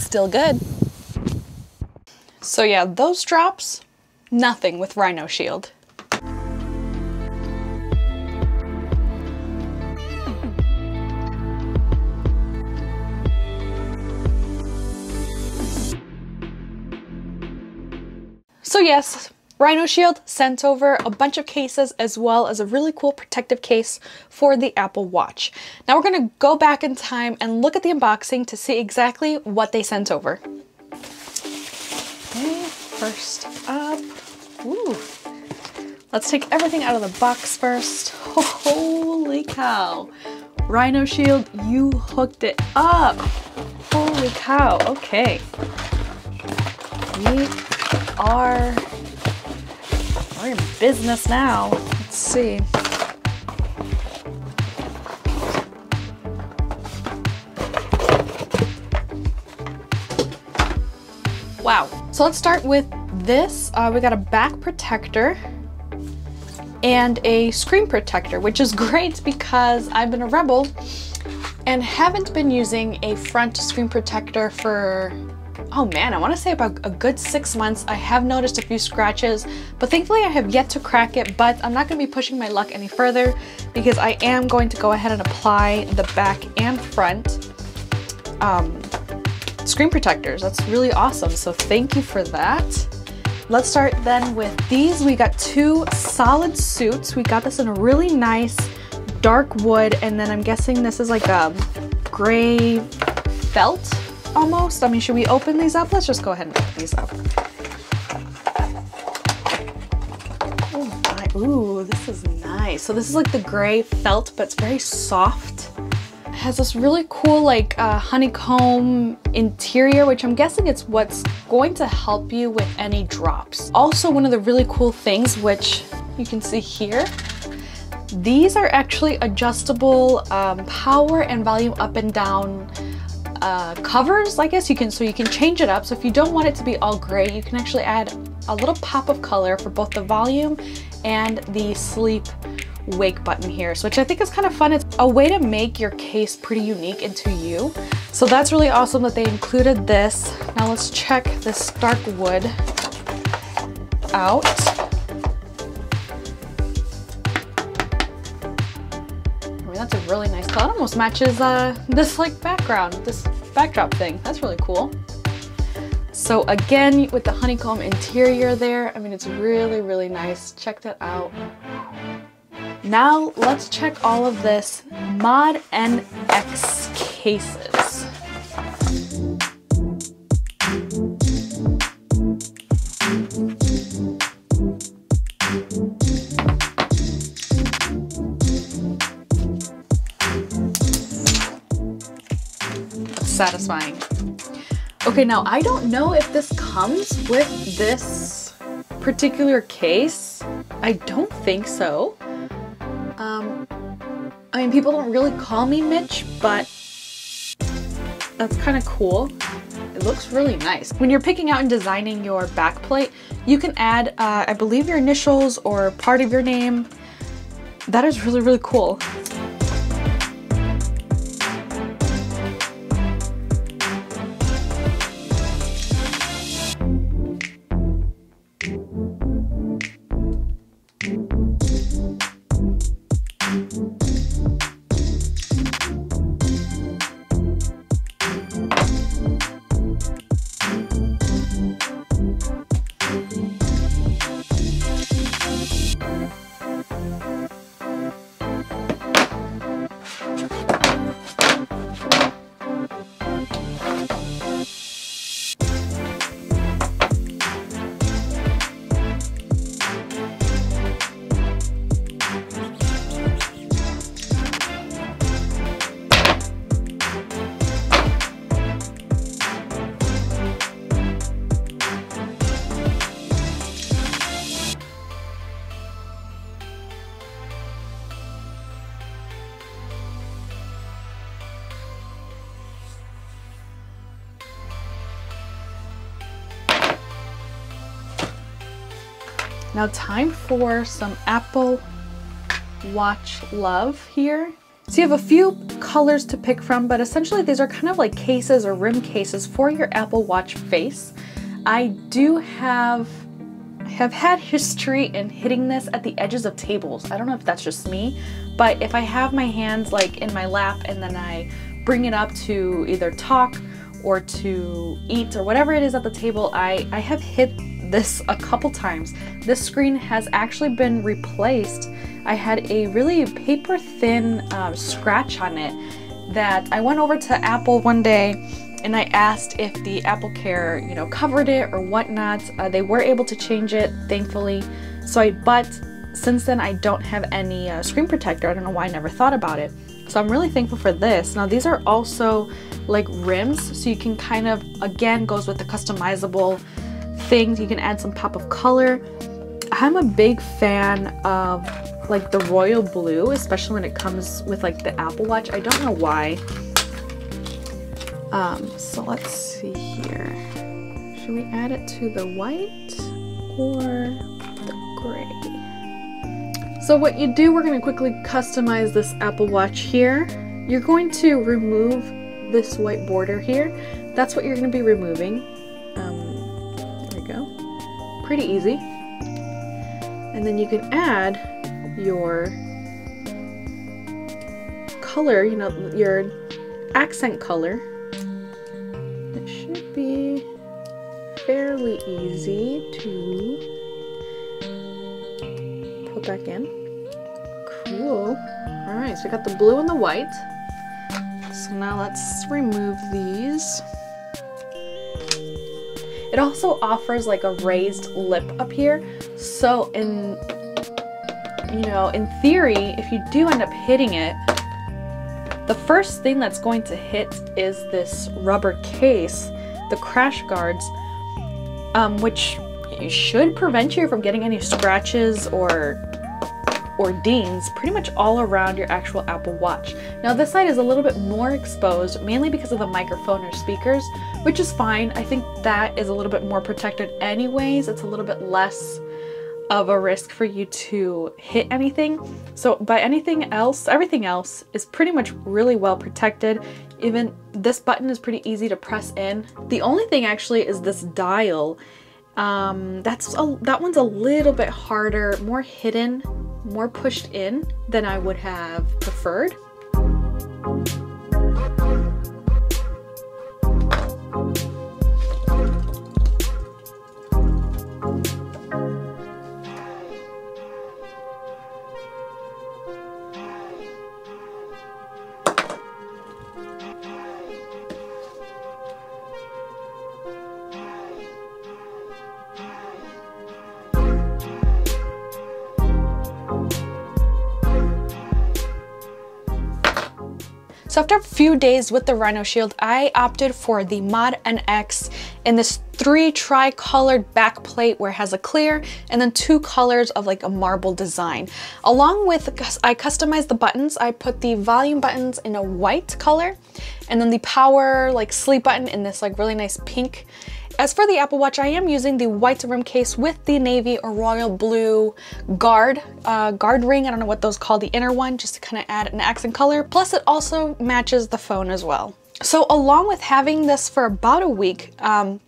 still good. So yeah, those drops, nothing with Rhino Shield. So yes, Rhino Shield sent over a bunch of cases as well as a really cool protective case for the Apple Watch. Now we're going to go back in time and look at the unboxing to see exactly what they sent over. Okay, first up, ooh, let's take everything out of the box first. Holy cow, Rhino Shield, you hooked it up. Holy cow, okay. We're in business now. Let's see. Wow. So let's start with this. We got a back protector and a screen protector, which is great because I've been a rebel and haven't been using a front screen protector for, oh man, I want to say about a good 6 months. I have noticed a few scratches, but thankfully I have yet to crack it, but I'm not going to be pushing my luck any further because I am going to go ahead and apply the back and front screen protectors. That's really awesome. So thank you for that. Let's start then with these. We got two solid suits. We got this in a really nice dark wood, and then I'm guessing this is like a gray felt almost. I mean, should we open these up? Let's just go ahead and open these up. Oh my, ooh, this is nice. So this is like the gray felt, but it's very soft. It has this really cool like honeycomb interior, which I'm guessing it's what's going to help you with any drops. Also, one of the really cool things, which you can see here, these are actually adjustable power and volume up and down covers, I guess you can, so you can change it up. So if you don't want it to be all gray, you can actually add a little pop of color for both the volume and the sleep wake button here, so which I think is kind of fun. It's a way to make your case pretty unique and to you. So that's really awesome that they included this. Now let's check this dark wood out. That's a really nice color. It almost matches this like background, this backdrop thing. That's really cool. So again, with the honeycomb interior there, I mean, it's really, really nice. Check that out. Now let's check all of this Mod NX cases. Satisfying. Okay, now I don't know if this comes with this particular case. I don't think so. I mean, people don't really call me Mitch, but that's kind of cool. It looks really nice. When you're picking out and designing your back plate, you can add, I believe, your initials or part of your name. That is really, really cool. Now time for some Apple Watch love here. So you have a few colors to pick from, but essentially these are kind of like cases or rim cases for your Apple Watch face. I have had history in hitting this at the edges of tables. I don't know if that's just me, but if I have my hands like in my lap and then I bring it up to either talk or to eat or whatever it is at the table, I have hit this a couple times. This screen has actually been replaced. I had a really paper thin scratch on it that I went over to Apple one day and I asked if the Apple Care, you know, covered it or whatnot. They were able to change it, thankfully. But since then I don't have any screen protector. I don't know why I never thought about it. So I'm really thankful for this. Now these are also like rims, so you can kind of, again, goes with the customizable things. You can add some pop of color. I'm a big fan of like the royal blue, especially when it comes with like the Apple Watch. I don't know why. So let's see here. Should we add it to the white or the gray? So what you do, we're going to quickly customize this Apple Watch here. You're going to remove this white border here. That's what you're going to be removing. There we go. Pretty easy. And then you can add your color, you know, your accent color. It should be fairly easy to put back in. Cool. All right, so we got the blue and the white. So now let's remove these. It also offers like a raised lip up here. So in theory, if you do end up hitting it, the first thing that's going to hit is this rubber case, the crash guards, which should prevent you from getting any scratches or dings pretty much all around your actual Apple Watch. Now this side is a little bit more exposed, mainly because of the microphone or speakers, which is fine. I think that is a little bit more protected anyways. It's a little bit less of a risk for you to hit anything. So by anything else, everything else is pretty much really well protected. Even this button is pretty easy to press in. The only thing actually is this dial. That one's a little bit harder, more hidden, more pushed in than I would have preferred. So after a few days with the Rhino Shield, I opted for the Mod NX in this 3 tri-colored back plate where it has a clear and then 2 colors of like a marble design. Along with, I customized the buttons. I put the volume buttons in a white color and then the power like sleep button in this like really nice pink. As for the Apple Watch, I am using the white rim case with the navy or royal blue guard ring. I don't know what those call, the inner one, just to kind of add an accent color. Plus it also matches the phone as well. So along with having this for about a week, I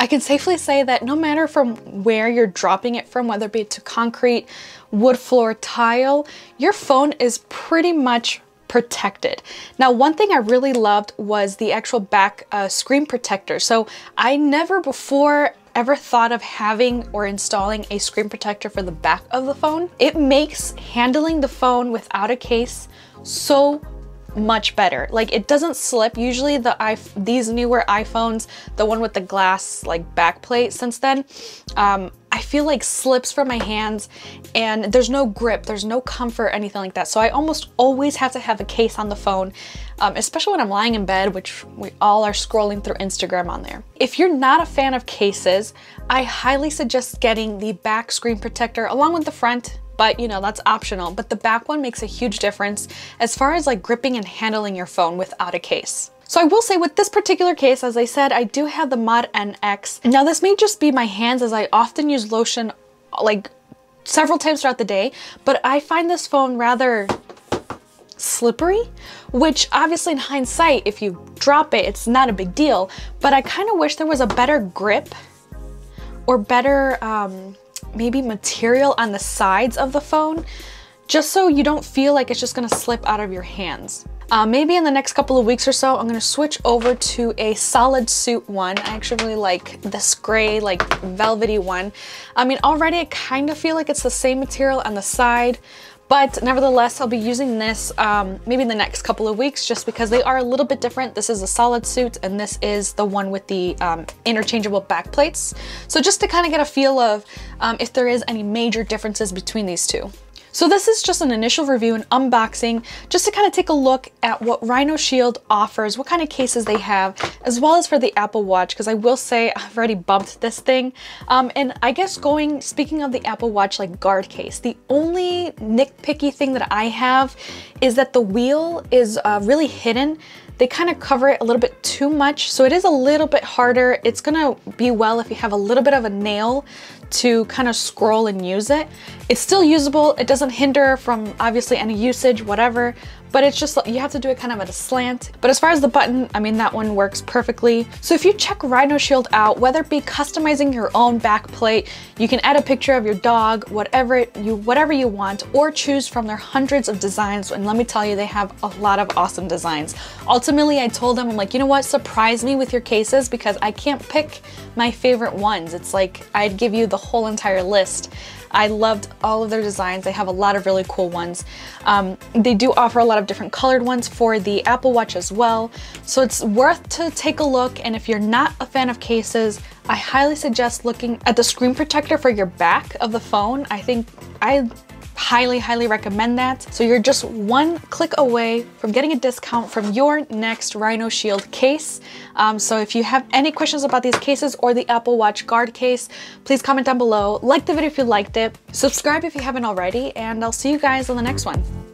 can safely say that no matter from where you're dropping it from, whether it be to concrete, wood floor, tile, your phone is pretty much protected. Now, one thing I really loved was the actual back screen protector. So I never before ever thought of having or installing a screen protector for the back of the phone. It makes handling the phone without a case so much better. Like, it doesn't slip. Usually these newer iPhones, the one with the glass like back plate since then, I feel like slips from my hands and there's no grip, there's no comfort, anything like that. So I almost always have to have a case on the phone, especially when I'm lying in bed, which we all are scrolling through Instagram on there. If you're not a fan of cases, I highly suggest getting the back screen protector along with the front, but you know, that's optional. But the back one makes a huge difference as far as like gripping and handling your phone without a case. So I will say with this particular case, as I said, I do have the Mod NX. Now this may just be my hands, as I often use lotion like several times throughout the day, but I find this phone rather slippery, which obviously in hindsight, if you drop it, it's not a big deal, but I kind of wish there was a better grip or better maybe material on the sides of the phone, just so you don't feel like it's just gonna slip out of your hands. Maybe in the next couple of weeks or so, I'm gonna switch over to a solid suit one. I actually really like this gray, like velvety one. I mean, already I kind of feel like it's the same material on the side, but nevertheless, I'll be using this maybe in the next couple of weeks just because they are a little bit different. This is a solid suit and this is the one with the interchangeable back plates. So just to kind of get a feel of if there is any major differences between these two. So this is just an initial review and unboxing, just to kind of take a look at what Rhino Shield offers, what kind of cases they have, as well as for the Apple Watch, because I will say I've already bumped this thing. And I guess speaking of the Apple Watch like guard case, the only nitpicky thing that I have is that the wheel is really hidden. They kind of cover it a little bit too much, so it is a little bit harder. It's gonna be well if you have a little bit of a nail to kind of scroll and use it. It's still usable. It doesn't hinder from obviously any usage, whatever, but it's just, you have to do it kind of at a slant. But as far as the button, I mean, that one works perfectly. So if you check Rhino Shield out, whether it be customizing your own back plate, you can add a picture of your dog, whatever you want, or choose from their hundreds of designs. And let me tell you, they have a lot of awesome designs. Ultimately, I told them, I'm like, you know what, surprise me with your cases because I can't pick my favorite ones. It's like, I'd give you the whole entire list. I loved all of their designs. They have a lot of really cool ones. They do offer a lot of different colored ones for the Apple Watch as well. So it's worth to take a look. And if you're not a fan of cases, I highly suggest looking at the screen protector for your back of the phone. I highly recommend that. So you're just one click away from getting a discount from your next Rhino Shield case. So if you have any questions about these cases or the Apple Watch guard case, please comment down below. Like the video if you liked it, subscribe if you haven't already, and I'll see you guys on the next one.